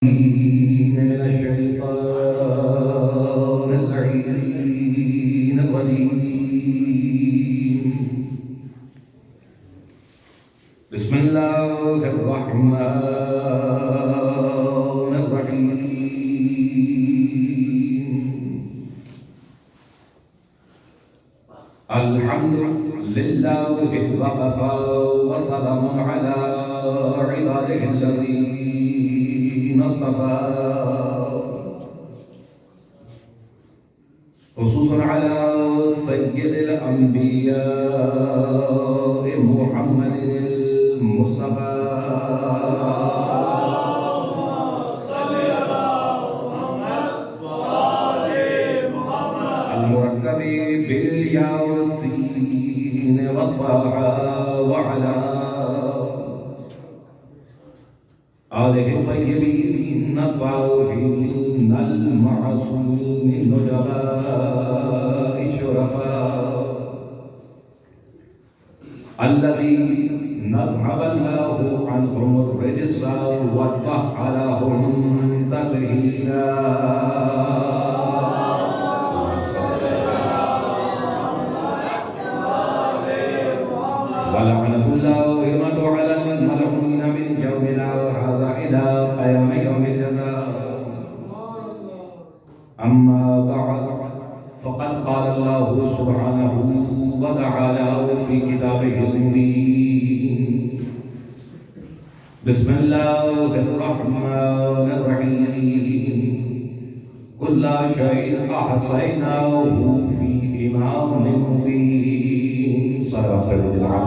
من الشيطان اللعين الرجيم. بسم الله الرحمن الرحيم. الحمد لله وكفى وسلام على عباده الذين اصطفى، خصوصا على سيد الأنبياء محمد المصطفى، المركب بالياء والسين والطاء، وعلى آله الطيبين الطاهرين المعصومين النجباء الشرفاء، الذين أذهب الله عنهم الرجس وطهرهم تطهيرا. ولعنة الله على الملعون من يومنا هذا إلى قيام يوم الجزاء. أما بعد، فقد قال الله سبحانه وتعالى في كتابه المبين: بسم الله الرحمن الرحيم. كل شيء أحصيناه في إمام مبين. صلوات الله.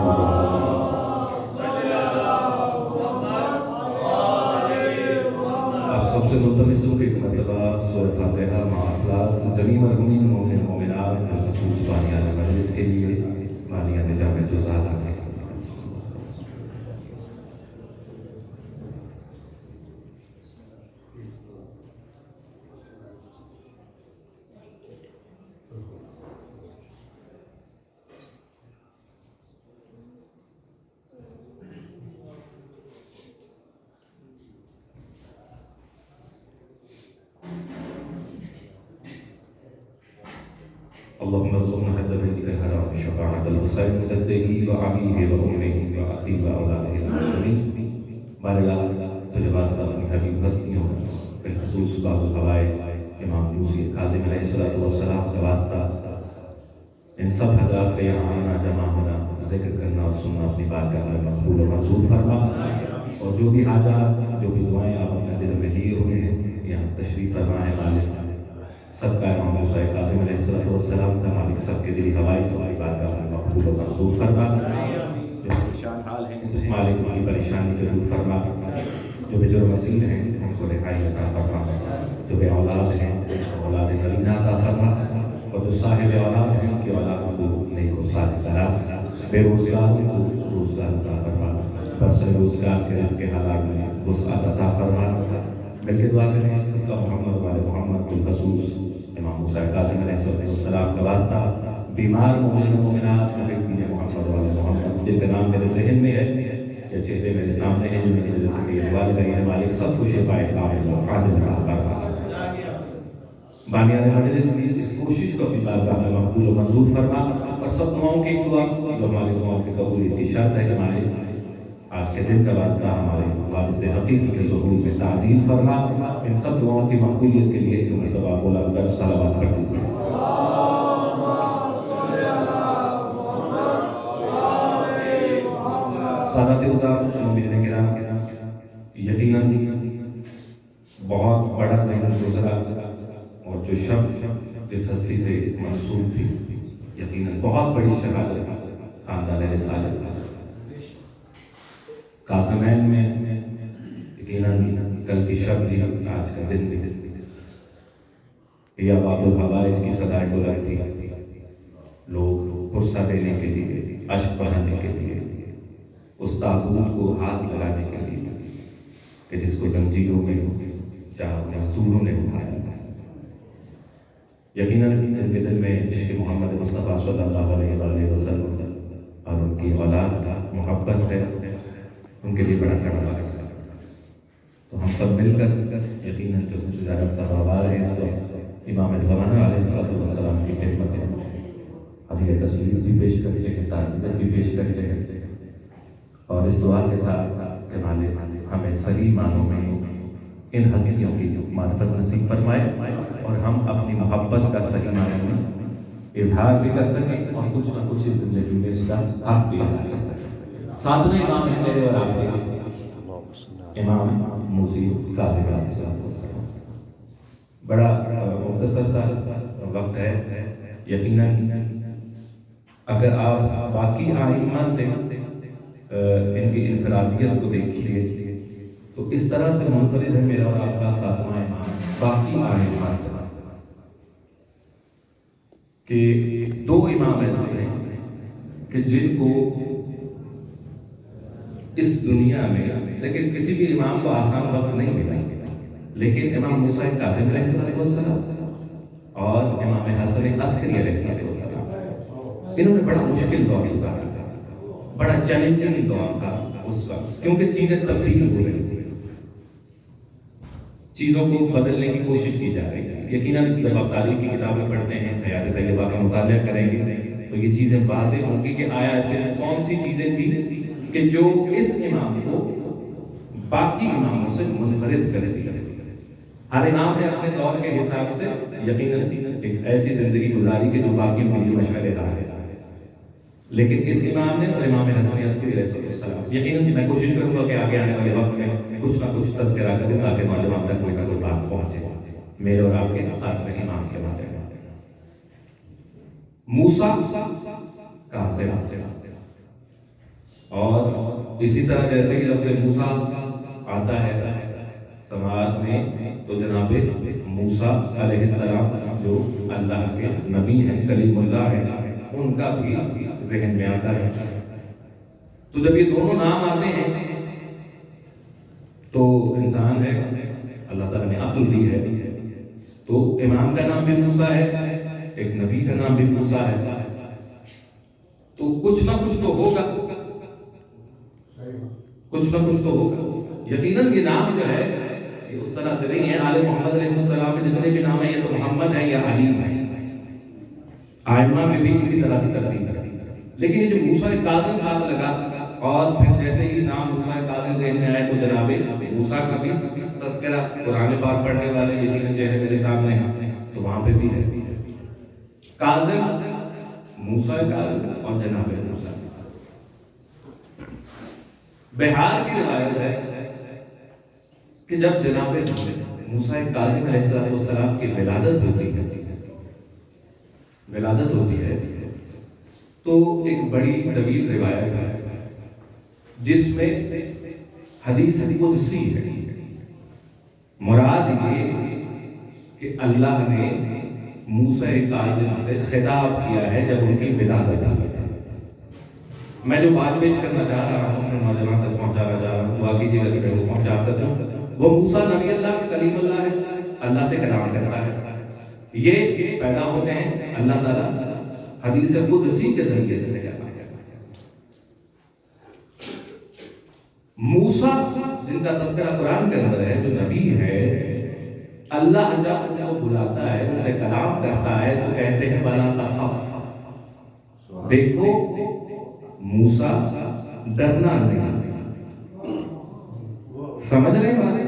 سب سے ملتمس ہوں کہ اس مرتبہ سورہ فاتحہ مع اخلاص جمیع مرحومین مومن مومنات بالخصوص بانیان مجلس کے لیے بانیان جامع جزا ہیں. اللهم ارزقنا حد بيتك الحرام شفاعة الحسين جده وأبيه وأمه وأخيه وأولاده المعصومين. بارگاہ تجھے واسطہ اپنی حبیب ہستیوں بالخصوص بعض الحوائج امام یوسی کاظم علیہ السلام کا واسطہ ان سب حضرات کے یہاں آنا، جمع ہونا، ذکر کرنا اور سننا اپنی بارگاہ میں مقبول و منظور فرما. اور جو بھی حاجات، جو بھی دعائیں آپ اپنے دل میں لیے ہوئے ہیں یہاں تشریف فرمائے والد صدقہ امام موسیٰ کاظم علیہ السلام کا مالک سب کے ذریعے ہوائج تو اپنی بارگاہ میں مقبول و منظور فرما. جو پریشان حال ہیں مالک ان کی پریشانی سے دور فرما. جو بے جرم اسیر ہیں ان کو رہائی عطا فرما. جو بے اولاد ہیں ان کو اولاد نرینہ عطا فرما. اور جو صاحب اولاد ہیں ان کی اولاد کو نیک و صالح بنا. بے روزگار ان کو روزگار عطا فرما. برسر روزگار کے رزق کے حالات میں وسعت عطا فرما. مل کے دعا کریں سب کا محمد والے محمد بالخصوص امام موسیٰ کاظم علیہ السلام کا واسطہ بیمار مومن مومنات محمد والے محمد جن کا نام میرے ذہن میں ہے یا چہرے میرے سامنے ہیں، جو میری وجہ سے میری دعا کری ہے، مالک سب کو شفا کامل و عاجل عطا فرما. بانیان مجلس کی اس کوشش کو اپنی بارگاہ میں مقبول و منظور فرما. اور سب دعاؤں کی دعا جو ہماری دعاؤں کی قبولیت کی شرط ہے، ہمارے آج کے دن کا واسطہ ہمارے وارث حقیقی کے ظہور میں تعجیل فرما. ان سب دعاؤں کی مقبولیت کے لیے ایک مرتبہ بلند کر صلوات پڑھ دیجیے. سادات عزام مومنین کرام، یقیناً بہت بڑا دن گزرا اور جو شب جس ہستی سے منسوب تھی یقیناً بہت بڑی شہادت خاندان رسالت قاسمین میں یقیناً کل کی شب بھی آج کا دن بھی یا باب الحوائج کی صدائیں بلند تھی. لوگ پرسہ دینے کے لیے، اشک بہانے کے لیے، اس تابوت کو ہاتھ لگانے کے لیے کہ جس کو زنجیروں میں چار مزدوروں نے اٹھایا. یقیناً ان کے دل میں عشق محمد مصطفیٰ صلی اللہ علیہ وسلم اور ان کی اولاد کا محبت ہے، ان کے لیے بڑا کڑوا ہے. تو تو ہم سب مل کر یقیناً جو سب سے زیادہ ثوابار ہے اس وقت امام زمانہ علیہ السلام کی خدمت میں حدیہ تشریف بھی پیش کرتے ہیں، تعزیت بھی پیش کرتے ہیں، اور اس دعا کے ساتھ کہ مالک ہمیں صحیح معنوں میں ان ہستیوں کی معرفت نصیب فرمائے اور ہم اپنی محبت کا صحیح معنوں میں اظہار بھی کر سکیں اور کچھ نہ کچھ اس زندگی میں اس کا حق بھی ادا کر سکیں۔ ساتویں امام ہیں میرے اور آپ کے امام موسی کاظم علیہ السلام۔ بڑا مختصر سا وقت ہے، یقیناً اگر آپ باقی ائمہ سے ان کی انفرادیت کو دیکھیے تو اس طرح سے منفرد ہے میرا اور آپ کا ساتواں امام باقی ائمہ سے کہ دو امام ایسے ہیں کہ جن کو اس دنیا میں لیکن کسی بھی امام کو آسان وقت نہیں ملا، لیکن امام موسیٰ کاظم علیہ السلام اور امام حسن عسکری علیہ السلام انہوں نے بڑا مشکل دور گزارا، بڑا چیلنجنگ دور تھا اس وقت، کیونکہ چیزیں تبدیل ہو رہی تھیں، چیزوں کو بدلنے کی کوشش کی جا رہی ہے۔ یقیناً جب آپ تاریخ کی کتابیں پڑھتے ہیں، حیات طیبہ کا مطالعہ کریں گے تو یہ چیزیں واضح ہوں گی کہ آیا ایسے کون سی چیزیں تھیں کہ جو اس امام کو باقی اماموں سے منفرد کر دیا۔ ہر امام نے اپنے دور کے حساب سے یقیناً ایک ایسی زندگی گزاری کہ جو باقیوں کے لیے مشعل راہ ہے، لیکن اس امام نے اور امام حسن عسکری علیہ السلام یقیناً میں کوشش کروں گا کہ آگے آنے والے وقت میں کچھ نہ کچھ تذکرہ کروں تاکہ معلومات تک کوئی نہ کوئی بات پہنچے میرے اور آپ کے ساتھ امام کے بارے میں۔ موسیٰ کاظم، اور اسی طرح جیسے کہ لفظ موسیٰ آتا ہے سماعت میں تو جناب موسیٰ علیہ السلام جو اللہ کے نبی ہیں، کلیم اللہ ہیں، ان کا بھی ذہن میں آتا ہے۔ تو جب یہ دونوں نام آتے ہیں تو انسان ہے، اللہ تعالیٰ نے عقل دی ہے، تو امام کا نام بھی موسیٰ ہے، ایک نبی کا نام بھی موسیٰ ہے، تو کچھ نہ کچھ تو ہوگا، کچھ نہ کچھ تو ہوگا۔ یقیناً یہ نام جو ہے یہ اس طرح سے نہیں ہے آل محمد علیہ السلام میں جتنے بھی نام ہیں یہ تو محمد ہیں یا علی ہیں، ائمہ میں بھی اسی طرح سے ترتیب ہے، لیکن یہ جو موسیٰ کاظم ساتھ لگا اور پھر جیسے ہی نام موسیٰ کاظم ذہن میں آئے تو جناب موسیٰ کا بھی تذکرہ قرآن پاک پڑھنے والے یقیناً چہرے میرے سامنے ہیں تو وہاں پہ بھی ہے کاظم، موسیٰ کاظم اور جناب موسیٰ۔ بہار کی روایت ہے کہ جب جناب موسیٰ کاظم علیہ السلام کی ولادت ہوتی ہے تو ایک بڑی طویل روایت ہے جس میں حدیث قدسی ہے، مراد یہ کہ اللہ نے موسیٰ کاظم سے خطاب کیا ہے جب ان کی ولادت ہوئی۔ میں جو بات پیش کرنا چاہ رہا ہوں اپنے نوجوان تک پہنچانا چاہ رہا ہوں، باقی جگہ کہ میں وہ پہنچا سکوں، وہ موسیٰ نبی اللہ کے کلیم اللہ ہے، اللہ سے کلام کرتا ہے، یہ پیدا ہوتے ہیں اللہ تعالیٰ حدیث قدسی کے ذریعے سے۔ موسیٰ جن کا تذکرہ قرآن کے اندر ہے، جو نبی ہے، اللہ جب ان کو بلاتا ہے، ان سے کلام کرتا ہے تو کہتے ہیں وَلَا تَخَفْ، دیکھو موسیٰ ڈرنا نہیں، سمجھنے والے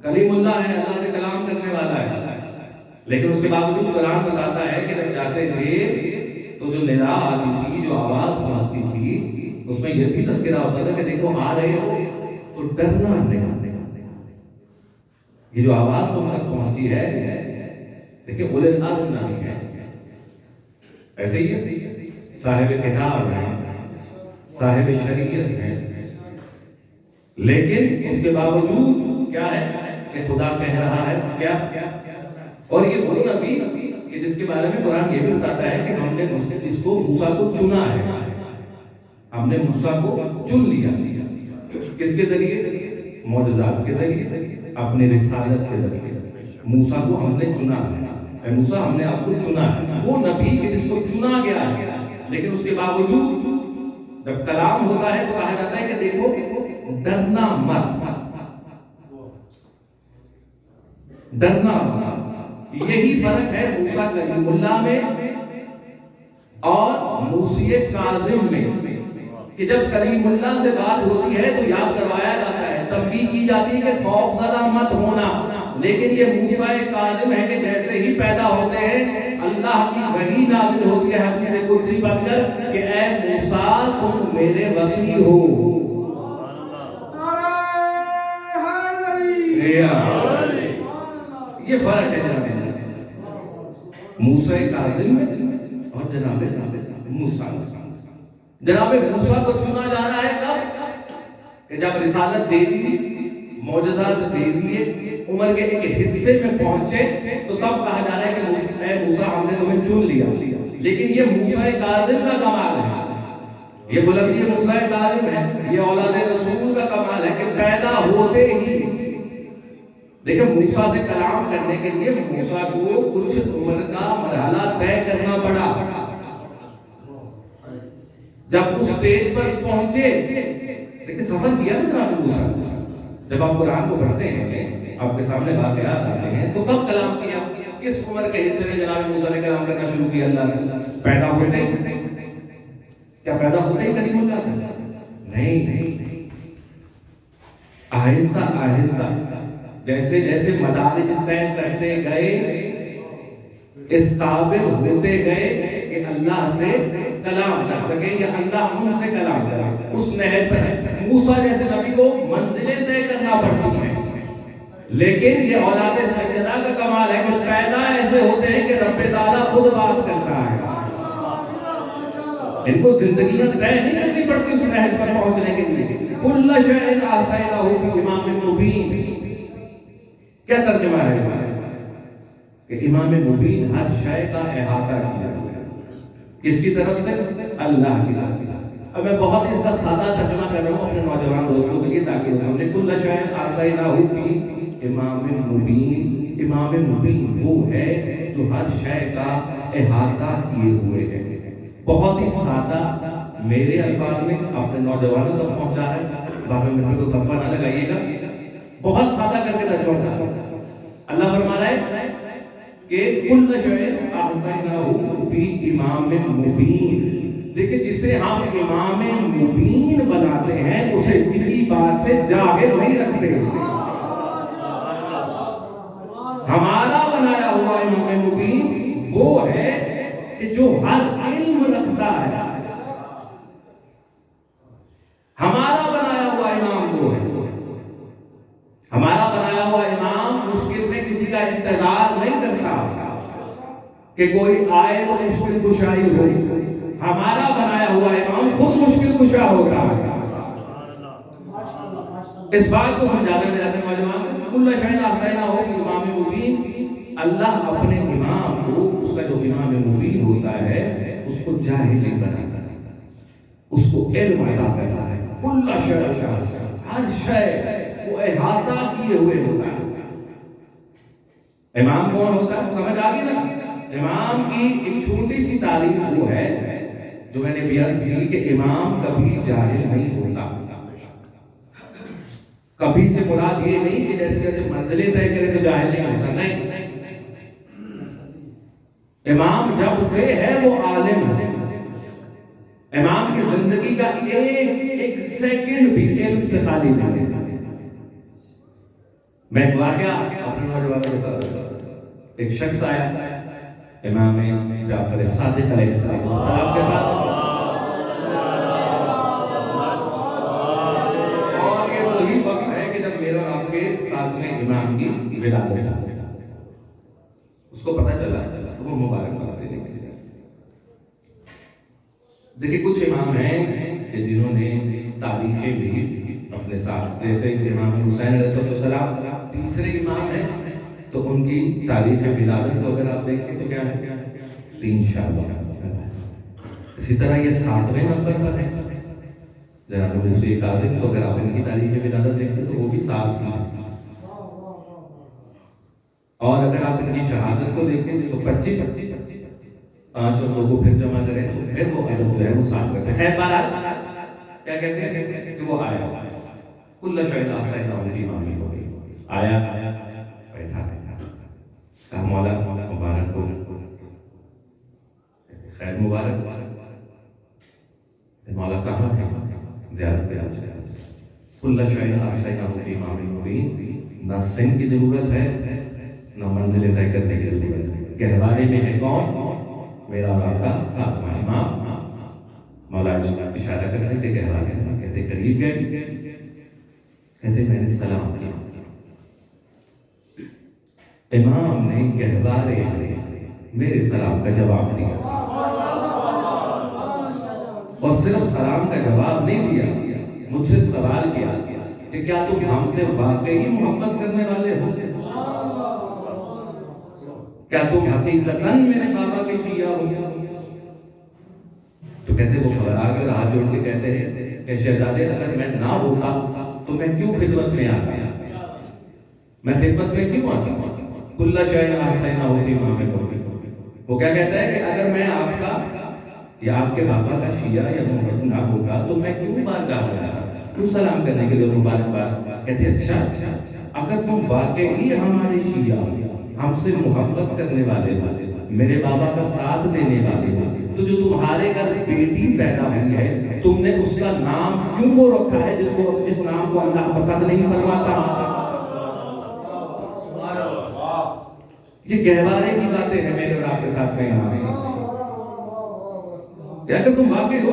کلیم اللہ ہے، اللہ سے کلام کرنے والا ہے، لیکن اس کے باوجود قرآن بتاتا ہے کہ جب جاتے تھے تو جو ندا آتی تھی، جو آواز پہنچتی تھی، اس میں یہ بھی تذکرہ ہوتا تھا کہ دیکھو آ رہے ہو تو ڈرنا نہیں، یہ جو آواز تم تک پہنچی ہے دیکھیں اولے العزم نہیں ہے، ایسے ہی صاحب کتاب ہیں، صاحب شریعت ہیں، لیکن اس کے باوجود کیا ہے کہ خدا کہہ رہا ہے کیا، اور یہ وہ نبی کہ جس کے بارے میں قرآن یہ بھی بتاتا ہے کہ ہم نے اس کو موسیٰ کو چنا ہے، ہم نے موسیٰ کو چن لیا، کس کے ذریعے؟ معجزات کے ذریعے، اپنے رسالت کے ذریعے موسیٰ کو ہم نے چنا ہے، اے موسیٰ ہم نے آپ کو چنا ہے، وہ نبی کہ جس کو چنا گیا ہے، لیکن اس کے باوجود جب کلام ہوتا ہے تو کہا جاتا ہے کہ دیکھو ڈرنا مت، ڈرنا، یہی فرق ہے موسیٰ کلیم اللہ میں اور موسی کاظم میں، کہ جب کلیم اللہ سے بات ہوتی ہے تو یاد کروایا جاتا ہے، تنبیہ کی جاتی ہے کہ خوف زدہ مت ہونا، لیکن یہ موسیٰ کاظم ہے کہ جیسے ہی پیدا ہوتے ہیں اللہ کی وحی نازل ہوتی ہے حدیث قدسی بن کر کہ اے موسیٰ تم میرے وصی ہو۔ یہ فرق ہے جناب موسیٰ کاظم میں اور جناب موسیٰ۔ جناب موسیٰ کو چنا جا رہا ہے کب؟ کہ جب رسالت دے دی، معجزات دے دیے، عمر کے ایک حصے میں پہنچے تو تب کہا جا رہا ہے کہ اے موسیٰ ہم نے تمہیں چن لیا۔ لیکن یہ موسیٰ کاظم کا کمال ہے، یہ بلندی موسیٰ کاظم ہے، یہ اولاد رسول کا کمال ہے کہ پیدا ہوتے ہی دیکھیں موسیٰ سے کلام کرنے کے لیے موسیٰ کو کچھ عمر کا مرحلہ طے کرنا پڑا۔ جب اس سٹیج پر پہنچے، دیکھیں سفر کیا نا جناب موسیٰ، جب آپ قرآن کو پڑھتے ہیں آپ کے سامنے واقعات آتے ہیں تو کب کلام کیا؟ کس عمر کے حصے میں جناب موسیٰ نے کلام کرنا شروع کیا اللہ سے؟ پیدا ہوتے ہی؟ کیا پیدا ہوتے ہی کلیم اللہ تھا؟ نہیں، آہستہ آہستہ جیسے جیسے مدارج طے کرتے گئے، اس قابل ہوتے گئے کہ اللہ سے کلام کر سکیں یا اللہ ان سے کلام کرے۔ اس نہج پر موسیٰ جیسے نبی کو منزلیں طے کرنا پڑتی ہیں، لیکن یہ اولاد سیدہ کا کمال ہے کہ پیدا ایسے ہوتے ہیں کہ رب تعالیٰ خود بات کرتا ہے، ان کو زندگیاں طے نہیں کرنی پڑتی اس نہج پر پہنچنے کے لیے۔ کل شیء احصیناہ فی امام مبین، کیا ترجمہ ہے کہ امام مبین ہر شے کا احاطہ کیا ہے، کس کی طرف سے؟ اللہ کی طرف سے۔ اب میں بہت اس کا سادہ ترجمہ کر رہا ہوں اپنے نوجوان دوستوں کے لیے تاکہ وہ سمجھیں۔ کل شیء احصیناہ فی امام مبین، امام مبین وہ ہے جو ہر شے کا احاطہ کیے ہوئے ہے۔ بہت ہی سادہ میرے الفاظ میں اپنے نوجوانوں تک پہنچا رہا ہے، باقی میرے کو فتویٰ نہ لگائیے گا، بہت سادہ کر کے ترجمہ کرتا ہوں۔ اللہ فرما رہا ہے کہ کل شیء احصیناہ فی امام مبین، دیکھیں جسے ہم امام مبین بناتے ہیں اسے کسی بات سے جاہل نہیں رکھتے۔ ہمارا بنایا ہوا امام مبین وہ ہے کہ جو ہر علم رکھتا ہے، ہمارا بنایا ہوا امام وہ ہے۔ ہمارا بنایا ہوا امام مشکل سے کسی کا انتظار نہیں کرتا کہ کوئی آئے تو مشکل کشائی ہو، ہمارا بنایا ہوا امام خود مشکل کشا ہوتا ہے۔ اس بات کو سمجھانے میں جاتے ہیں کل شیء احصیناہ فی امام مبین، اللہ اپنے امام کو، اس کا جو امام مبین ہوتا ہے اس کو جاہل نہیں بناتا، اس کو علم عطا کرتا ہے۔ کل شیء، ہر شے وہ احاطہ کیے ہوئے ہوتا ہے۔ امام کون ہوتا ہے؟ سمجھ آ گئی نا؟ امام کی ایک چھوٹی سی تعریف وہ ہے جو میں نے بھی عرض کی کہ امام کبھی جاہل نہیں ہوتا۔ کبھی سے مراد یہ نہیں کہ جیسے جیسے منزلیں طے کرے تو جاہل نہیں ہوتا، نہیں، امام جب سے ہے وہ عالم ہے۔ امام کی زندگی کا ایک سیکنڈ بھی علم سے خالی نہیں ہے۔ میں ایک واقعہ اپنے نوجوانوں کے ساتھ، ایک شخص آیا امام جعفر صادق علیہ السلام کے پاس، اور یہ وہی وقت ہے کہ جب میرا آپ کے ساتھ میں امام کی ولادت ہے۔ اس کو پتہ چلا تو وہ مبارکباد دینے کے لیے، دیکھیں کچھ امام ہیں کہ جنہوں نے تاریخیں بھی اپنے ساتھ، جیسے امام حسین علیہ السلام تیسرے امام ہیں تو ان کی تاریخ ولادت کو اگر آپ دیکھیں تو کیا ہے؟ 3 شعبان۔ اسی طرح یہ 7ویں نمبر پر ہے جناب موسی کاظم، تو اگر آپ ان کی تاریخ ولادت دیکھیں تو وہ بھی 7 ہیں، اور اگر آپ ان کی شہادت کو دیکھیں تو 25 5 لوگوں کو پھر جمع کریں تو پھر وہ عدد جو ہے وہ 7 کرتے ہیں۔ خیر بہرحال کیا کہتے ہیں کہ وہ آیا کل شیء احصیناہ فی امام مبین، آیا بیٹھا کہا مولا مبارک ہو، خیر مبارک، مولا کہاں ہے؟ زیارت پہ آ جائے، کل شیء احصیناہ فی امام مبین، نہ سن کی ضرورت ہے نہ منزل طے کرنے کی ضرورت ہے، گہوارے میں ہے کون؟ میرا آقا ساتواں امام۔ مولا اشارہ کرتے تھے گہوارے میں، کہتے قریب گئے، کہتے میں نے سلام کیا، امام نے گہوارے میرے سلام کا جواب دیا، اور صرف سلام کا جواب نہیں دیا، مجھ سے سوال کیا کہ کیا تم ہم سے واقعی محبت کرنے والے ہو؟ کیا تم حقیقتاً میرے بابا کے شیعہ ہو؟ تو کہتے وہ گھبرا کر ہاتھ جوڑ کے کہتے ہیں کہ شہزادے اگر میں نہ ہوتا تو میں کیوں خدمت میں آتا؟ میں خدمت میں کیوں آتا؟ کل شیء احصیناہ فی امام مبین۔ وہ کیا کہتا ہے کہ اگر میں آپ کا یا آپ کے بابا کا شیعہ یا محب نہ ہوتا تو میں کیوں بار جاتا، کیوں سلام کرنے کے لیے مبارکباد؟ کہتے اچھا اگر تم واقعی ہمارے شیعہ ہم سے محبت کرنے والے میرے بابا کا ساتھ دینے والے ہو، تو جو تمہارے گھر بیٹی پیدا ہوئی ہے تم نے اس کا نام کیوں وہ رکھا ہے جس نام کو اللہ پسند نہیں فرماتا؟ یہ گہوارے کی باتیں ہیں میرے اور آپ کے ساتھ میں یہاں کہ اگر تم واقعی ہو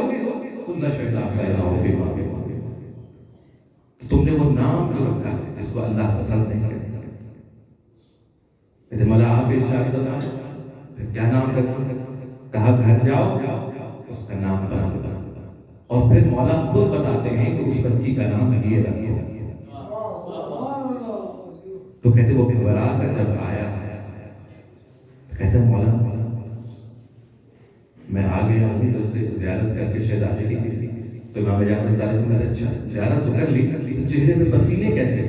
کل شیء احصیناہ فی امام مبین، تو تم نے وہ نام کیوں رکھا ہے جس کو اللہ پسند نہیں کرتا؟ کہتے مولا آپ ارشاد فرمائیں پھر کیا نام رکھا؟ کہا گھر جاؤ اس کا نام بتا، اور پھر مولا خود بتاتے ہیں کہ اس بچی کا نام یہ رکھو۔ تو کہتے وہ گھبرا کر جب آیا تو کہتا مولا میں آ گیا ہوں تو اسے زیارت کر کے شہزادے کی، تو امام جعفر صادق نے اچھا زیارت تو کر لی، تو چہرے پہ پسینے کیسے؟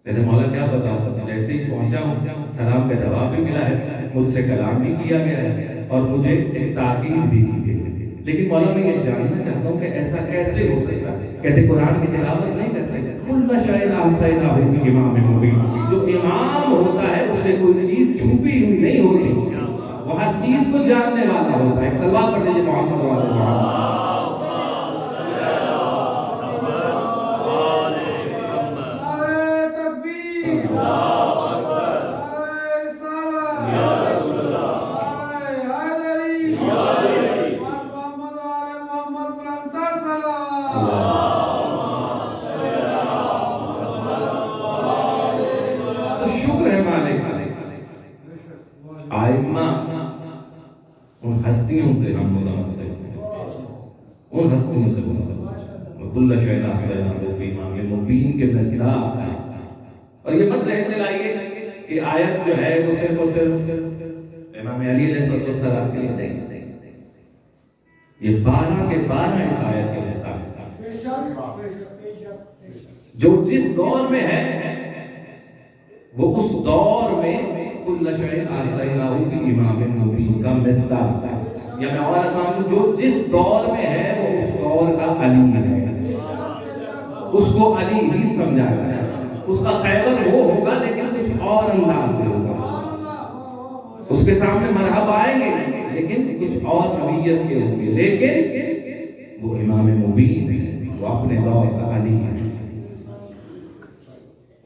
کہتے مولا کیا بتاؤں، جیسے ہی پہنچا ہوں سلام کا جواب بھی ملا ہے، مجھ سے کلام بھی کیا گیا ہے اور مجھے ایک تاکید بھی کی گئی ہے، لیکن مولا میں یہ جاننا چاہتا ہوں کہ ایسا کیسے ہو سکتا ہے؟ کہتے قرآن کی تلاوت نہیں کرتے، کل شیء احصیناہ فی امام مبین، جو امام ہوتا ہے اس سے کوئی چیز چھپی ہوئی نہیں ہوتی، وہ ہر چیز کو جاننے والا ہوتا ہے۔ ایک صلوات پڑھ دیجیے محمد و آل محمد۔ آئمہ ان ہستیوں سے ہم متمسک ہیں، ان ہستیوں سے متمسک، کل شیء احصیناہ فی امام مبین کے مصداق ہیں۔ اور یہ مت ذہن میں لائیے کہ آیت جو ہے وہ صرف اور صرف امام علی علیہ السلام کے لیے نہیں، یہ 12 کے 12 اس آیت کے مصداق ہیں، جو جس دور میں ہے وہ اس دور میں کل شیء احصیناہ فی امام مبین کا مصداق ہے، یا میں اور آسان تو جو جس دور میں ہے وہ اس دور کا علی ہے، اس کو علی ہی سمجھا گیا ہے، اس کا خیبر وہ ہوگا لیکن کچھ اور انداز سے ہوگا، اس کے سامنے مرحب آئیں گے لیکن کچھ اور نوعیت کے ہوں گے، لیکن وہ امام مبین ہے، وہ اپنے دور کا علی ہے۔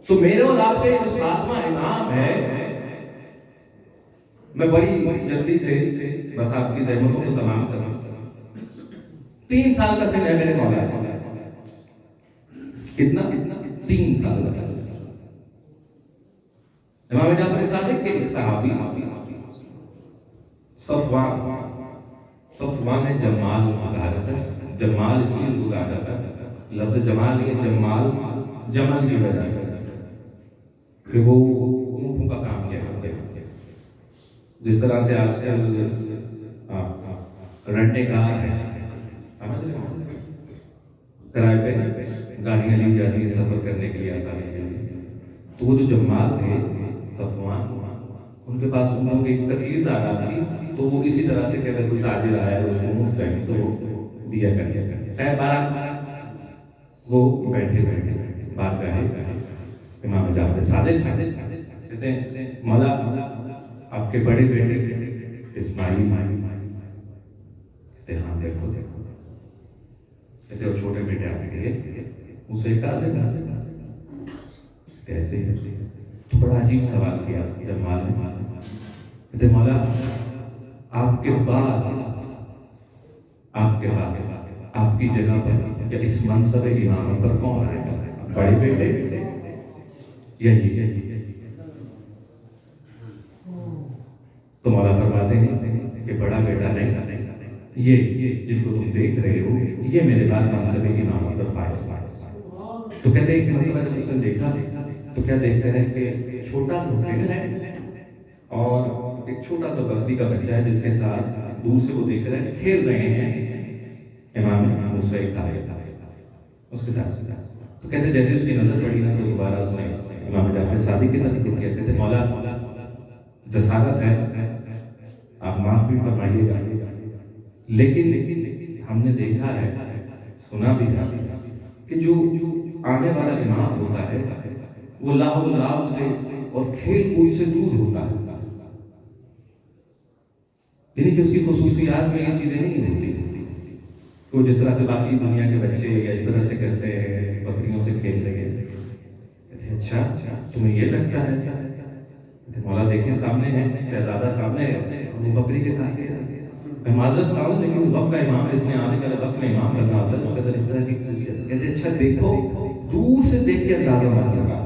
تو میرے اور آپ کے جو ساتواں امام ہے، میں بڑی جلدی سے بس آپ کی زحمتوں کو تمام کروں، 3 سال کا سن ہے میرے مولا، کتنا 3 سال کا سن۔ امام جعفر صادق کے ایک صحابی صفوان جمال کہا جاتا ہے، جمال اس لیے کہا جاتا ہے، لفظ جمال یہ جمال جمل کی وجہ سے کہ وہ اونٹوں کا کام کیا کرتے ہیں، جس طرح سے آج کل رنٹے کار ہیں، سمجھ رہے ہیں، کرائے پہ گاڑیاں لی جاتی ہیں سفر کرنے کے لیے آسانی کے لیے، تو وہ جو جمال تھے صفوان، ان کے پاس اونٹوں کی ایک کثیر تعداد تھی، تو وہ اسی طرح سے کہ اگر کوئی تاجر آیا ہے اس کو اونٹ چاہیے تو وہ دیا کر خیر 12 وہ بیٹھے بات کہے امام جعفر صادق کہتے ہیں مولا آپ کے بڑے بیٹے اسماعیل کہتے ہاں دیکھو دیکھو، کہتے اور چھوٹے بیٹے آپ کے اسے کاظم کیسے ہے؟ تو بڑا عجیب سوال کیا جب معلوم کہتے مولا آپ کے بعد آپ کی جگہ پر یا اس منصب امامت پر کون آئے گا؟ بڑے بیٹے یہی تو مولا فرماتے ہیں کہ بڑا بیٹا نہیں، یہ جن کو تم دیکھ رہے ہو یہ میرے بعد منصب امامت پر فائز۔ تو کہتے ہیں کہ مرتبہ جب اس نے دیکھا تو کیا دیکھتے ہیں کہ چھوٹا سا سن ہے اور ایک چھوٹا سا بکری کا بچہ ہے جس کے ساتھ دور سے وہ دیکھ رہے ہیں کھیل رہے ہیں امام موسیٰ کاظم اس کے ساتھ۔ تو کہتے ہیں جیسے اس کی نظر پڑی نا تو دوبارہ اس نے امام جعفر صادق کی طرف کیا، کہتے ہیں مولا جسارت ہے آپ معاف بھی فرمائیے گا، لیکن ہم نے دیکھا ہے سنا بھی ہے کہ جو آنے والا امام ہوتا ہے وہ لاہ و لعب سے اور کھیل کود سے دور ہوتا ہے، یعنی کہ اس کی خصوصیات میں یہ چیزیں نہیں ہوتی وہ جس طرح سے باقی دنیا کے بچے یا اس طرح سے کرتے ہیں بکریوں سے کھیل رہے ہیں۔ کہتے ہیں اچھا تمہیں یہ لگتا ہے؟ کہتے مولا دیکھیں سامنے ہے شہزادہ سامنے ہے وہ بکری کے ساتھ کھیل رہا ہے، میں معذرت خواہ ہوں لیکن وقت کا امام اس نے آنے والے وقت میں امام بننا ہوتا ہے اس کے اندر اس طرح کی خصوصیت۔ کہتے اچھا دیکھو دور سے دیکھ کے اندازہ مت لگا،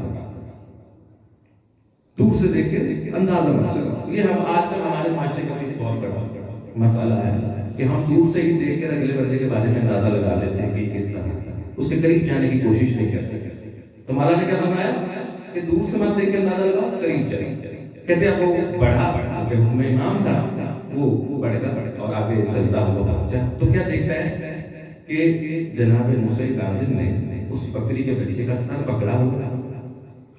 دور سے دیکھ کے اندازہ مت لگا۔ یہ ہم آج کل ہمارے معاشرے کا بھی بہت بڑا مسئلہ ہے کہ ہم دور سے ہی دیکھ کر اگلے بندے کے بارے میں اندازہ لگا لیتے ہیں کہ کس طرح، اس کے قریب جانے کی کوشش نہیں کرتے۔ تو مولا نے کیا فرمایا کہ دور سے مت دیکھ کے اندازہ لگاؤ، قریب چلیں۔ کہتے ہیں وہ بڑھا میں امام تھا وہ بڑھے گا اور آگے چلتا ہوا پہنچا تو کیا دیکھتا ہے کہ جناب موسیٰ کاظم نے اس بکری کے بچے کا سر پکڑا ہوا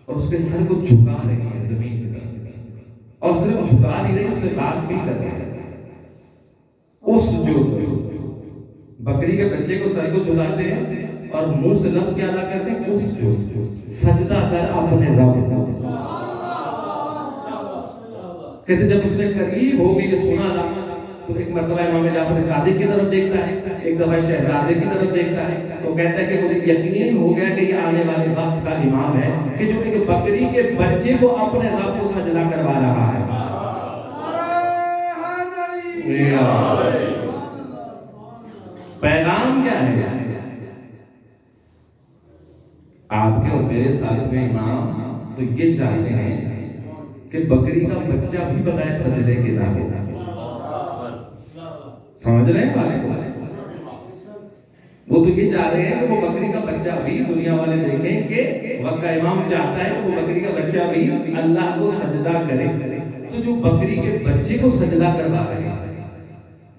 اور اس کے سر کو جھکا رہی ہے زمین میں، اور صرف جھکا نہیں رہی اس سے بات بھی کر رہی ہے۔ اس جو بکری کے بچے کو سر کو جھکاتے ہیں اور منہ سے لفظ کیا ادا کرتے ہیں، اس جو سجدہ کر اپنے رب کو۔ کہتے جب اس نے قریب ہو کے سنا تھا تو ایک مرتبہ امام جعفر صادق کی طرف دیکھتا ہے، ایک دفعہ شہزادے کی طرف دیکھتا ہے، تو کہتا ہے کہ مجھے یقین ہو گیا کہ یہ آنے والے وقت کا امام ہے کہ جو ایک بکری کے بچے کو اپنے رب کو سجدہ کروا رہا ہے۔ پیغام کیا ہے؟ آپ کے اور میرے ساتھ میں امام تو یہ چاہتے ہیں کہ بکری کا بچہ بھی بغیر سجدے کے نہ ہو۔ سمجھ رہے ہیں والے کو؟ وہ تو یہ چاہ رہے ہیں کہ وہ بکری کا بچہ بھی دنیا والے دیکھیں کہ وقت کا امام چاہتا ہے کہ وہ بکری کا بچہ بھی اللہ کو سجدہ کرے۔ تو جو بکری کے بچے کو سجدہ کروا رہے ہیں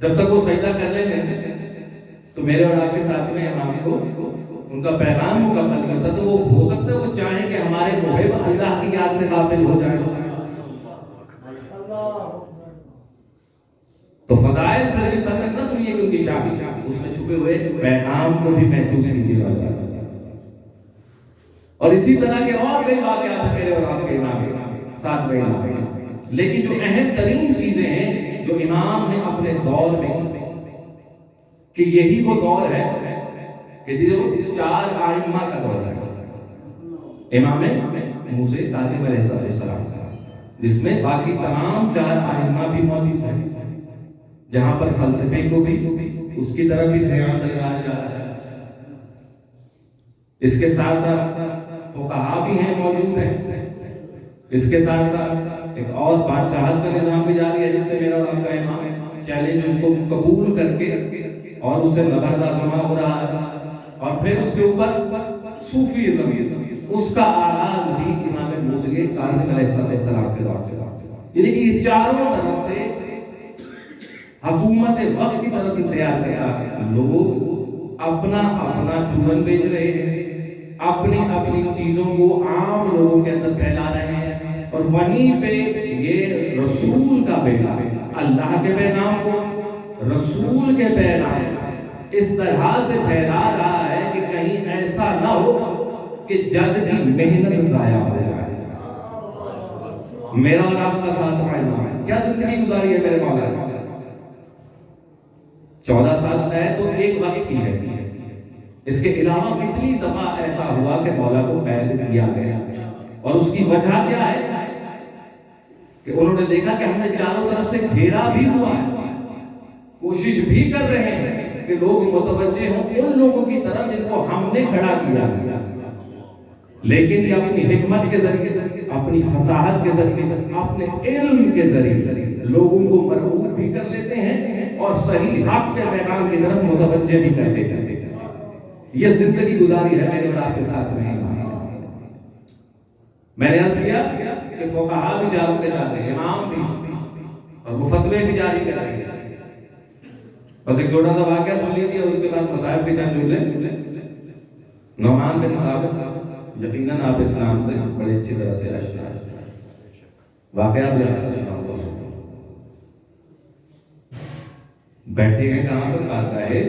جب تک وہ سجدہ کر لیں گے تو میرے اور آپ کے ساتھ میں امام کو ان کا پیغام مکمل نہیں ہوتا، تو وہ ہو سکتا ہے وہ چاہیں کہ ہمارے محب اللہ کی یاد سے غافل ہو جائیں۔ تو فضائل صرف اس حد تک نہ سنیے کہ ان کی شان اس میں چھپے ہوئے پیغام کو بھی محسوس کیجیے گا۔ اور اسی طرح کے اور کئی واقعات ہیں میرے اور آپ کے امام ساتھ میں، لیکن جو اہم ترین چیزیں ہیں جو امام نے اپنے دور میں کہ یہی وہ دور ہے کہ جو 4 ائمہ کا دور ہے، امام موسیٰ کاظم علیہ السلام، جس میں باقی تمام 4 ائمہ بھی موجود ہیں، جہاں پر فلسفے کو بھی اس کی طرف بھی دھیان دلایا جا رہا ہے۔ اس کے ساتھ ساتھ فقہا بھی ہیں موجود ہیں، اس کے ساتھ ساتھ ایک اور بادشاہت کا نظام بھی جاری ہے جس سے میرا اور آپ کا امام چیلنج اس کو قبول کر کے اور اسے نبردہ جمع ہو رہا ہے، اور پھر اس کے اوپر صوفیزم اس کا آغاز بھی امام موسیٰ کاظم علیہ السلام کے دور سے، یعنی کہ یہ چاروں طرف سے حکومت وقت کی طرف سے تیار کرتا، لوگ اپنا اپنا چورن بیچ رہے ہیں، اپنی اپنی چیزوں کو عام لوگوں کے اندر پھیلا رہے ہیں، اور وہیں پہ یہ رسول کا پیغام، اللہ کے پیغام کو رسول کے پیغام اس طرح سے پھیلا رہا ہے کہ کہیں ایسا نہ ہو کہ جگ کی محنت ضائع ہو جائے۔ میرا اور آپ کا ساتواں امام ہے. کیا زندگی گزاری ہے میرے مولا نے. 14 سال قید تو ایک وقت کی ہے. اس کے علاوہ کتنی دفعہ ایسا ہوا کہ مولا کو قید کیا گیا, اور اس کی وجہ کیا ہے کہ انہوں نے دیکھا کہ ہم نے چاروں طرف سے گھیرا بھی ہوا ہے, کوشش بھی کر رہے ہیں کہ لوگ متوجہ ہوں ان لوگوں کی طرف جن کو ہم نے کھڑا کیا, لیکن یہ اپنی حکمت کے ذریعے, اپنی فصاحت کے ذریعے, اپنے علم کے ذریعے لوگوں کو مرغوب بھی کر لیتے ہیں اور صحیح حق کے پیغام کی طرف متوجہ بھی کر دیتے ہیں. یہ زندگی گزاری ہے میرے اور آپ کے ساتھ نہیں. میں نے عرض کیا کہ فقہاء بھی جاروں کے جاتے ہیں, امام بھی, اور وہ فتوے بھی جاری کر رہے ہیں. بس ایک چھوٹا سا واقعہ سن لیجیے اور اس کے بعد مصائب کے چند جملے. نعمان بن ثابت, یقیناً آپ اسلام سے بڑی اچھی طرح سے آشنا ہیں, واقعہ بھی آپ سنا ہوگا. بیٹھے ہیں کہاں پر, آتا ہے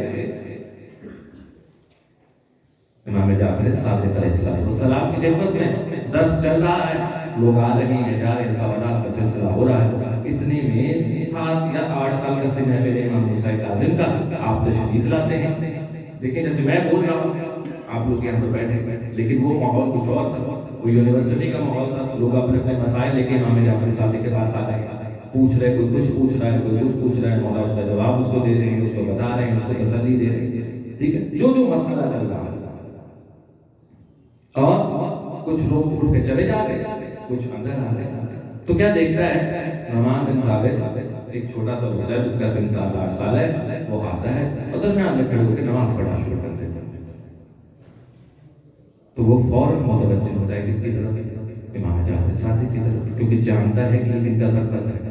امام جعفر صادق علیہ السلام کی خدمت میں. درس چل رہا ہے, لوگ آ رہے ہیں جا رہے ہیں, سوالات کا سلسلہ ہو رہا ہے. اتنے میں 7 یا 8 سال کا سن ہے میرے امام موسیٰ کاظم کا. آپ تشریف لاتے ہیں, دیکھیں جیسے میں بول رہا ہوں آپ لوگ یہاں پر بیٹھے, لیکن وہ ماحول کچھ اور تھا. وہ یونیورسٹی کا ماحول تھا. لوگ اپنے اپنے مسائل لے کے امام جعفر صادق کے پاس آ گئے, پوچھ رہے, کوئی کچھ پوچھ رہا ہے, کوئی کچھ پوچھ رہا ہے. مولا اس کا جواب اس کو دے رہے ہیں, اس کو بتا رہے ہیں, اس کو تسلی دے رہے ہیں. ٹھیک ہے, جو مسئلہ چل رہا ہے. اور کچھ لوگ اٹھ کے چلے جا رہے, کچھ اندر آ رہے. تو کیا دیکھتا ہے نعمان بن ثابت, ایک چھوٹا سا بچہ جس کا سن 7-8 سال ہے, وہ آتا ہے اور درمیان میں کھڑے ہو کے نماز پڑھنا شروع کر دیتا ہے. تو وہ فوراً متوجہ ہوتا ہے کس کی طرف, امام جعفر صادق کی طرف, کیونکہ جانتا ہے کہ ان کا فرض ہے.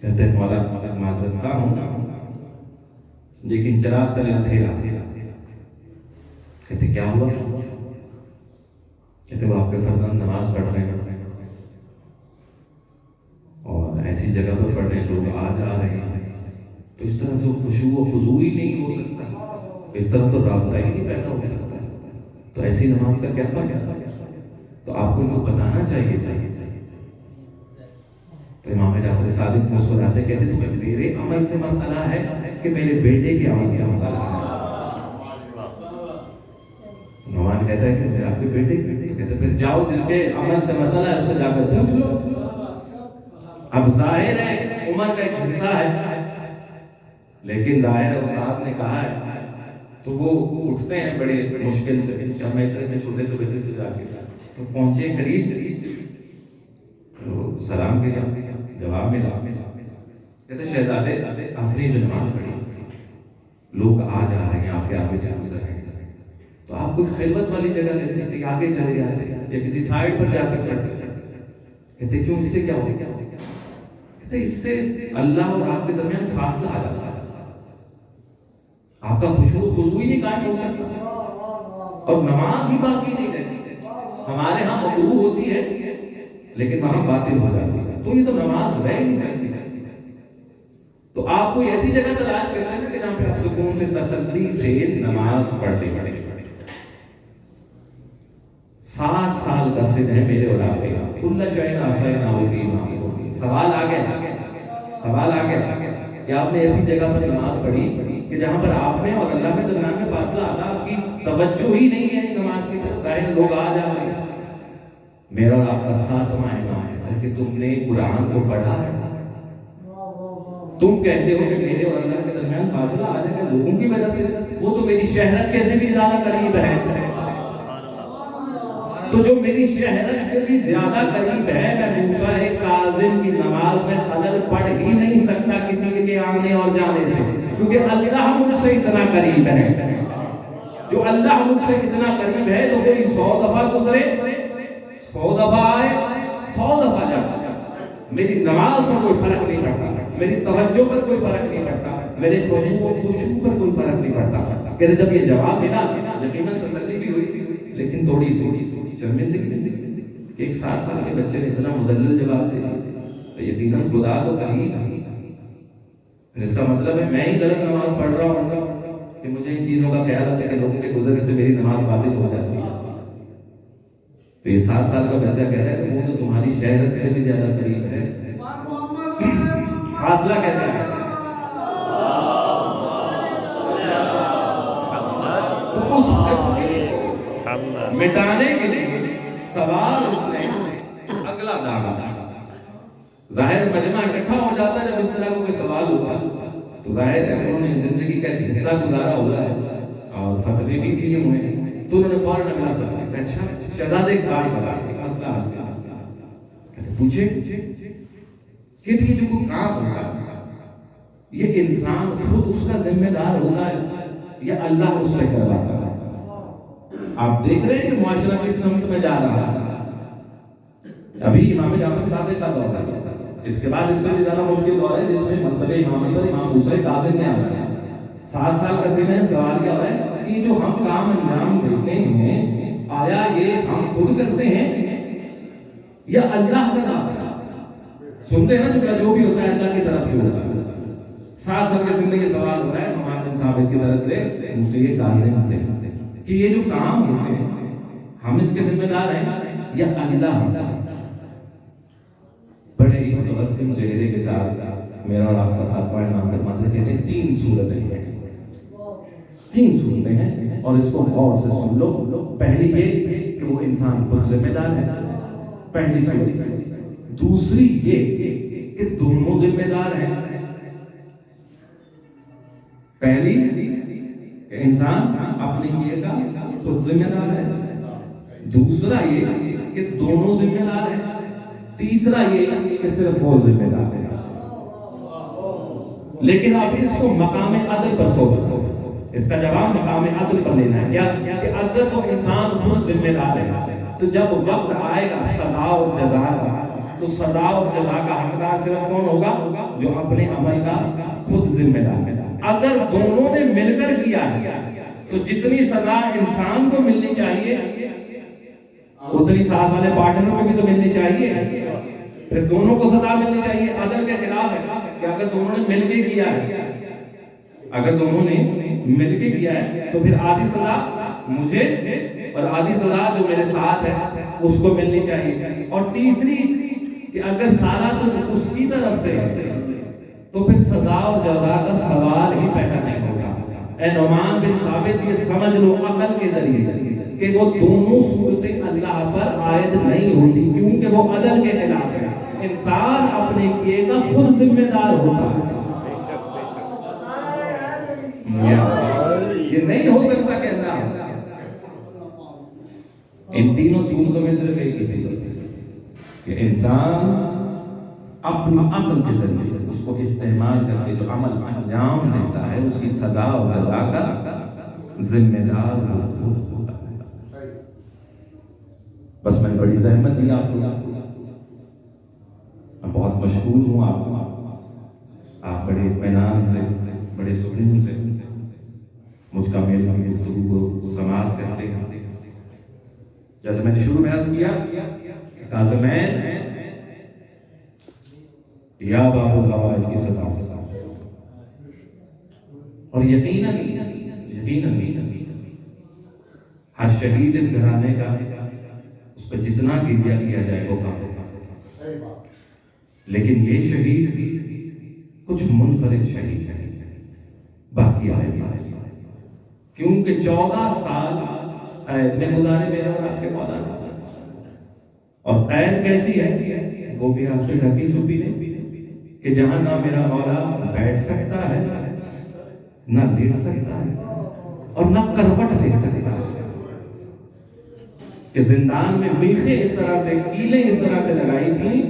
کہتے ہیں مولا معذرت خواہ ہوں لیکن چراغ تلے اندھیرا. کہتے کیا ہوا؟ کہتے وہ آپ کے فرزند نماز پڑھ رہے ہیں اور ایسی جگہ پر پڑھ رہے ہیں, لوگ آ جا رہے ہیں, تو اس طرح سے خشوع و خضوع ہی نہیں ہو سکتا, اس طرح تو رابطہ ہی نہیں پیدا ہو سکتا. تو ایسی نماز کا کیا فائدہ؟ تو آپ کو ان کو بتانا چاہیے. تو امام جعفر صادق مسکراتے کہتے تمہیں میرے عمل سے مسئلہ ہے کہ میرے بیٹے کے عمل سے مسئلہ ہے؟ نعمان کہتا ہے کہ میرے آپ کے بیٹے کہتے پھر جاؤ جس کے عمل سے مسئلہ ہے اس سے جا کر پوچھ لو. اب ظاہر ہے عمر کا ایک حصہ ہے, لیکن ظاہر ہے استاد نے کہا ہے تو وہ اٹھتے ہیں بڑے مشکل سے. میں اتنے سے چھوٹے سے بچے سے جا کے تو پہنچے قریب, تو سلام کیا, جواب ملا. کہتے شہزادے آپ نے جو نماز پڑھی, لوگ آ جا رہے ہیں آپ کے آگے سے گزر رہے ہیں, تو آپ کوئی خلوت والی جگہ لیتے ہیں کہ آگے چلے جاتے ہیں یا کسی سائڈ پر جا کر پڑھتے ہیں؟ کہتے کیوں, اس سے کیا ہو؟ کہتے اس سے اللہ اور آپ کے درمیان فاصلہ آ جاتا ہے, آپ کا خشوع و خضوع ہی نہیں قائم ہو سکتا اور نماز ہی باقی نہیں رہتی. ہمارے ہاں مکروہ ہوتی ہے لیکن وہاں باطل ہو جاتی ہے, تو یہ تو نماز رہ نہیں سکتی. تو آپ کوئی ایسی جگہ تلاش کرتے ہیں کہ جہاں پہ آپ سکون سے تسلی سے نماز پڑھتے پڑھتے. 7 سال کا سن ہے میرے اور آپ کا, کل شیء احصیناہ فی امام. سوال آ گیا کہ آپ نے ایسی جگہ پر نماز پڑھی کہ جہاں پر آپ نے اور اللہ کے درمیان میں فاصلہ آتا, آپ کی توجہ ہی نہیں ہے نماز کی طرف. ظاہر لوگ آ جا رہے ہیں, میرا اور آپ کا 7واں امام ہے کہ تم نے قرآن کو پڑھا ہے. تم کہتے ہو کہ میرے اور اللہ کے درمیان فاصلہ آ جائے گا لوگوں کی وجہ سے, وہ تو میری شہرت کے سے بھی زیادہ قریب ہے. تو جو میری شہرت سے بھی زیادہ قریب ہے, میں موسیٰ کاظم کی نماز میں خلل پڑھ ہی نہیں سکتا کسی کے آنے اور جانے سے, کیونکہ اللہ مجھ سے اتنا قریب ہے. جو اللہ مجھ سے اتنا قریب ہے تو کوئی 100 دفعہ گزرے, 100 دفعہ آئے, 100 دفعہ جائے, میری نماز پر کوئی فرق نہیں پڑتا, میری توجہ پر کوئی فرق نہیں پڑتا, میرے خشوع و خضوع پر کوئی فرق نہیں پڑتا. کہتے جب یہ جواب ملا یقیناً تسلی بھی ہوئی, لیکن تھوڑی شرمندگی. 1 7 سال کے بچے نے اتنا مدلل جواب دے دیا, یقیناً خدا تو قریب ہے. اس کا مطلب ہے میں ہی غلط نماز پڑھ رہا ہوں کہ مجھے ان چیزوں کا خیال آتا ہے کہ لوگوں کے گزرنے سے میری نماز باطل ہو جاتی ہے. تو یہ 7 سال کا بچہ کہہ رہا ہے کہ وہ تو تمہاری شہرت سے بھی زیادہ قریب ہے، فاصلہ کیسے ہے؟ تو اس مٹانے کے لیے سوال اس نے اگلا داغا. ظاہر مجمع اکٹھا ہو جاتا ہے جب اس طرح کا کوئی سوال ہوتا تو ظاہر ہے انہوں نے زندگی کا ایک حصہ گزارا ہوا ہے اور فتوے بھی دیے ہوئے ہیں، تو انہوں نے فوراً اگلا سوال کیا. اچھا شہزادے کار بتا مسئلہ کہتے پوچھے کہ یہ جو کوئی کام ہوگا یہ انسان خود اس کا ذمہ دار ہوتا ہے یا اللہ اس سے کرواتا ہے؟ آپ دیکھ رہے ہیں کہ معاشرہ کس سمت میں جا رہا ہے. ابھی امام جعفر صادق کا دور ہے، اس کے بعد اس سے زیادہ مشکل دور ہے جس میں منصب امامت پر امام موسیٰ کاظم نے آنا ہے. 7 سال کا سن ہے. سوال کیا ہے کہ جو ہم کام انجام دیتے ہیں آیا یہ ہم خود کرتے ہیں یا اللہ کرتا ہے؟ سنتے ہیں نا جو بھی ہوتا ہے اللہ کی طرف سے ہوتا ہے. 7 سال کے زندگی سوال ہوتا ہے نعمان بن ثابت کی طرف سے موسیٰ کاظم سے کہ یہ جو کام ہوتے ہیں ہم اس کے ذمہ دار ہیں یا اللہ ہوتا ہے؟ بڑے ہی متوسم چہرے کے ساتھ میرا اور آپ کا ساتواں امام فرماتے کہتے ہیں 3 صورتیں ہیں، 3 صورتیں ہیں اور اس کو غور سے سن لو. پہلی یہ کہ وہ انسان خود ذمہ دار ہے، پہلی صورت. دوسری یہ کہ دونوں ذمہ دار ہیں. پہلی کہ انسان اپنے کیے کا خود ذمہ دار ہے، دوسرا یہ کہ دونوں ذمہ دار ہیں، تیسرا یہ کہ صرف وہ ذمہ دار ہے. لیکن آپ اس کو مقام عدل پر سوچو. اس کا جواب مقام عدل پر لینا ہے. کیا کہ اگر تو انسان خود ذمہ دار ہے تو جب وقت آئے گا سزا اور جزا کا تو سزا اور جزا کا حقدار صرف کون ہوگا؟ جو اپنے عمل کا خود ذمہ دار ہے. اگر دونوں نے مل کر کیا تو جتنی سزا انسان کو ملنی چاہیے اتنی ساتھ والے پارٹنر کو بھی تو ملنی چاہیے. پھر دونوں کو سزا ملنی چاہیے. عدل کے خلاف ہے کہ اگر دونوں نے مل کے کیا ہے، اگر دونوں نے مل کے کیا ہے تو پھر آدھی سزا مجھے اور آدھی سزا جو میرے ساتھ ہے اس کو ملنی چاہیے. اور تیسری کہ اگر سارا کچھ اس کی طرف سے ہے تو پھر سزا اور جزا کا سوال ہی پیدا نہیں ہوگا. اے نعمان بن ثابت یہ سمجھ لو عقل کے ذریعے کہ وہ دونوں صورتیں اللہ پر عائد نہیں ہوتی کیونکہ وہ عدل کے خلاف ہے. انسان اپنے کیے کا خود ذمہ دار ہوتا ہے. یہ نہیں ہو سکتا کہ اللہ ان تینوں صورتوں میں صرف ایک ہی صورت ہے کہ انسان اپنی عقل کے ذریعے اس کو استعمال کر کے جو عمل انجام دیتا ہے اس کی سزا اور جزا کا ذمہ دار وہ خود ہوتا ہے. بس میں بڑی زحمت دی آپ کو، میں بہت مشکور ہوں آپ کو. آپ بڑے اطمینان سے بڑے سکون سے مجھ کا میل کی گفتگو کو سماعت کرتے ہیں. جیسے میں نے شروع میں عرض کیا کاظمین یا باب الحوائج کی سطح اور یقیناً ہر شہید اس گھرانے کا اس پہ جتنا گریہ کیا جائے وہ کام ہوگا. لیکن یہ شہید کچھ منفرد شہید ہے، باقی آئے کیونکہ 14 سال قید میں گزارے میرے اور آپ کے مولانا. اور قید کیسی ہے وہ بھی آپ سے ڈھکی چھپی نہیں کہ جہاں نہ میرا مولا بیٹھ سکتا ہے نہ لیٹ سکتا ہے اور نہ کروٹ لے سکتا ہے. کہ زندان میں میخیں اس طرح سے کیلیں اس طرح سے لگائی تھی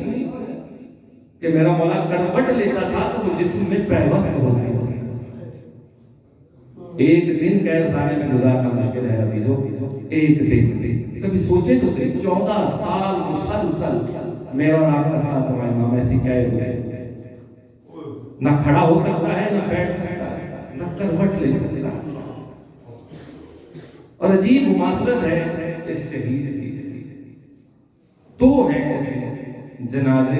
کہ میرا مولا کروٹ لیتا تھا تو وہ جسم میں پیوست ہو گئی. ایک دن قید خانے میں گزارنا مشکل ہے حفیظو. ایک دن کبھی سوچے تو صحیح 14 سال مسلسل میرا اور آپ کا ساتھ ہوا امام ایسی قید ہوئے، نہ کھڑا ہو سکتا ہے نہ بیٹھ سکتا ہے نہ کروٹ لے سکتا ہے. اور عجیب مماثلت ہے اس شہید کی. دو ہیں ایسے جنازے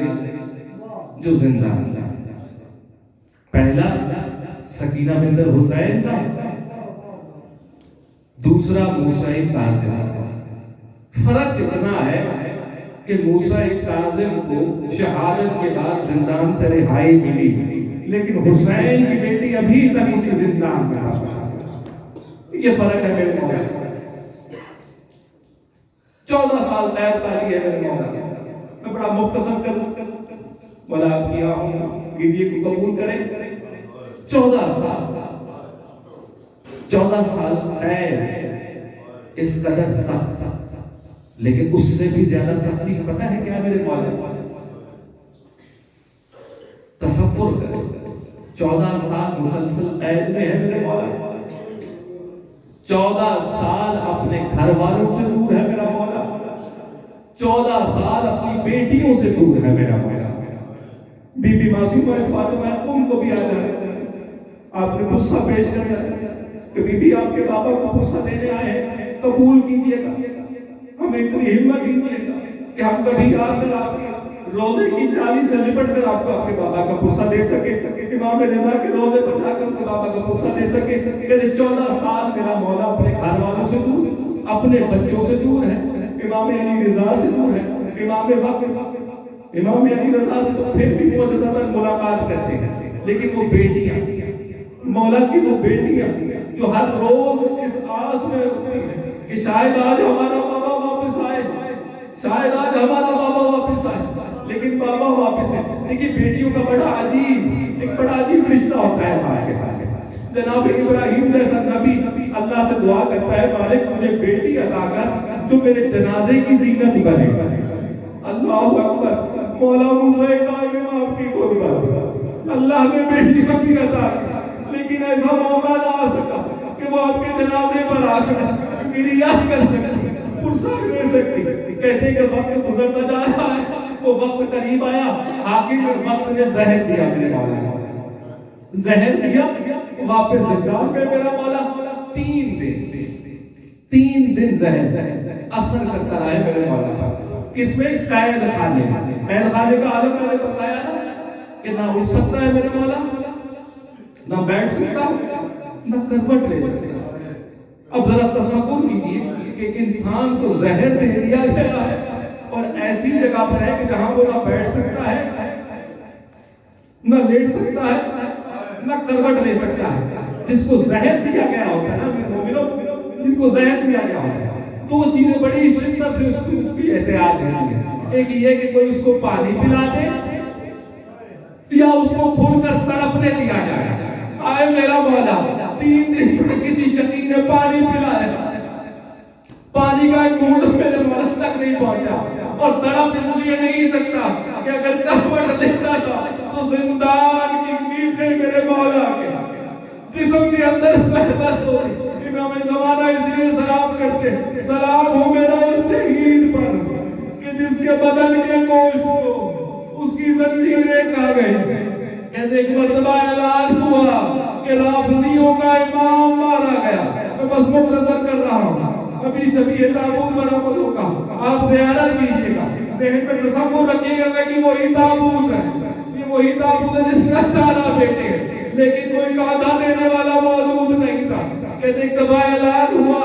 جو زندہ ہیں. پہلا سکینہ بنت حسین کا، دوسرا موسیٰ کاظم. فرق اتنا ہے کہ موسیٰ کاظم کو شہادت کے بعد زندان سے رہائی ملی، لیکن حسین کی بیٹی ابھی تک اسی زندان میں ہے۔ یہ فرق ہے میرے مولا۔ 14 سال قید پائی ہے میرے مولا۔ میں بڑا مختصر کروں، مولا آپ کی آنکھوں گریے کو قبول کریں۔ 14 سال قید، اس قدر سخت، لیکن اس سے بھی زیادہ سختی پتہ ہے کیا میرے مولا؟ تصور کریں، 14 سال مسلسل قید میں ہے میرے مولا، 14 سال اپنے گھر والوں سے دور ہے میرا مولا، 14 سال اپنی بیٹیوں سے دور ہے میرا مولا۔ بی بی معصومہ فاطمہ تم کو بھی آ جائے، آپ نے غصہ پیش کرنا کہ بی بی آپ کے بابا کو غصہ دینے آئے ہیں، قبول کیجئے گا، ہمیں اتنی ہمت دیجئے گا کہ ہم کبھی آ کر آپ کے روزے کی جالی سے لپٹ کر آپ کو آپ کے بابا کا غصہ دے سکے، امام رضا کے روزے پر جا کر ان کے بابا کا غصہ دے سکے۔ کہتے 14 سال میرا مولا اپنے گھر والوں سے دور ہے، اپنے بچوں سے دور ہے، امام علی رضا سے دور ہے، امام علی رضا سے تو پھر بھی معجزتاً ملاقات کرتے ہیں، لیکن وہ بیٹیاں، مولا کی وہ بیٹیاں جو ہر روز اس آس میں ہوتی ہیں کہ شاید آج ہمارا بابا واپس آئے، شاید آج ہمارا بابا واپس آئے، لیکن بابا واپس ہے۔ دیکھیے بیٹیوں کا بڑا عجیب رشتہ ہوتا ہے ماں کے ساتھ۔ جناب ابراہیم جیسا نبی اللہ سے دعا کرتا ہے، مالک مجھے بیٹی عطا کر جو میرے جنازے کی زینت بنے۔ اللہ اکبر، مولا موسیٰ کاظم آپ کی قربان، اللہ نے بیٹی بھی عطا کی، لیکن ایسا موقع نہ آ سکا کہ وہ آپ کے جنازے پر آ کر میری یاد کر سکتی، فرصت دے سکتی۔ کہتے کہ وقت گزرتا جا رہا ہے، وہ وقت قریب آیا، حاکم وقت نے زہر دیا میرے مولا، زہر دیا، واپس زندان میں میرا مولا 3 دن زہر اثر کرتا رہا ہے میرے مولا۔ کس میں؟ قید خانے کا عالم میں نے بتایا کہ نہ اٹھ سکتا ہے میرے مولا، نہ بیٹھ سکتا، نہ کروٹ لے سکتا۔ اب ذرا تصور کیجئے کہ انسان کو زہر دے دیا گیا ہے اور ایسی جگہ پر ہے کہ جہاں وہ نہ بیٹھ سکتا ہے، نہ لیٹ سکتا ہے، نہ کروٹ لے سکتا ہے۔ جس کو زہر دیا گیا ہوتا ہے نا میرے مومنو، جن کو زہر دیا گیا ہوتا ہے، 2 چیزیں بڑی شدت سے اس کی احتیاط ہوتی ہے۔ ایک یہ کہ کوئی اس کو پانی پلا دے یا اس کو کھول کر تڑپنے دیا جائے۔ آئے میرا مولا 3 دن تک کسی شقی نے پانی پلایا، پانی کا ایک گھونٹ میرے مولا تک نہیں پہنچا، اور تڑپ اس لیے نہیں سکتا کہ اگر کروٹ لیتا تھا تو زندان کی میخیں میرے مولا کے جسم کے اندر محبت ہوتی۔ امام زمانہ اس لیے سلام کرتے ہیں، سلام ہو میرا اس شہید پر کہ جس کے بدن کے گوشت کو اس کی زنجیریں کھا گئی۔ کہتے ایک مرتبہ اعلان ہوا کہ رافضیوں کا امام مارا گیا۔ میں بس مختصر کر رہا ہوں، ابھی جب یہ تابوت برآمد ہوگا آپ زیارت کیجئے گا، ذہن میں تصور رکھیے گا کہ وہی تابوت ہے، یہ وہی تابوت ہے جس میں 18 بیٹے ہیں، لیکن کوئی کاندھا دینے والا موجود نہیں تھا۔ کہتے ایک دفعہ اعلان ہوا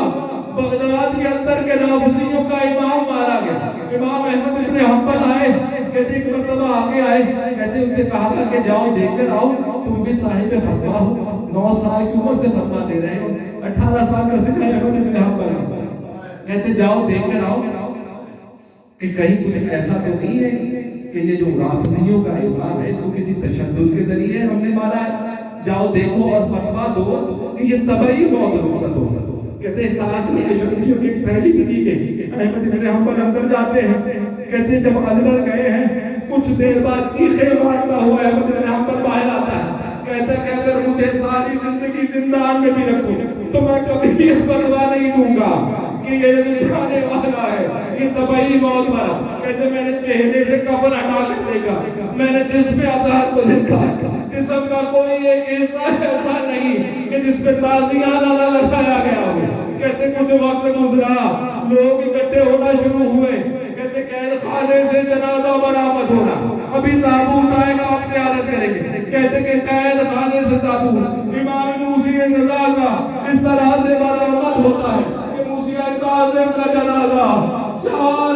بغداد کے اندر کے رافضیوں کا امام مارا گیا۔ امام احمد ابن حنبل آئے، کہتے ایک مرتبہ آگے آئے، کہتے ان سے کہا تھا کہ جاؤ دیکھ کر آؤ، تم بھی صاحب فتویٰ ہو، 9 سال کی عمر سے فتویٰ دے رہے ہو، 18 سال کا سن ہے احمد ابن حنبل، کہتے جاؤ دیکھ کر آؤ کہ کہیں کچھ ایسا تو نہیں ہے کہ یہ جو رافضیوں کا امام ہے اس کو کسی تشدد کے ذریعے ہم نے مارا ہے، جاؤ دیکھو اور فتویٰ دو کہ یہ طبعی موت رخصت ہو۔ کہتے ساتھ میں اشرفیوں کی ایک تحریک دی گئی، احمد بن حنبل اندر جاتے ہیں، کہتے جب اندر گئے ہیں کچھ دیر بعد چیخیں مارتا ہوا احمد بن حنبل باہر آتا ہے، کہتا کہ اگر مجھے ساری زندگی زندان میں بھی رکھو تو میں کبھی یہ فتویٰ نہیں دوں گا کہ یہ جو جانے والا ہے یہ طبعی موت مرا۔ کہتے میں نے چہرے سے کفن ہٹا کر دیکھا، میں نے جس پہ آدھار کو دیکھا، جسم کا کوئی ایک حصہ ایسا نہیں کہ جس پہ تازیانہ نہ لگایا گیا ہو۔ کہتے کچھ وقت گزرا، لوگ اکٹھے ہونا شروع ہوئے، کہتے قید خانے سے جنازہ برآمد ہونا، ابھی تابوت آئے گا آپ زیارت کریں گے۔ کہتے کہ قید خانے سے تابوت امام موسیٰ رضا کا اس طرح سے برآمد ہوتا ہے کہ موسیٰ کاظم کا جنازہ 4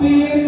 3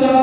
4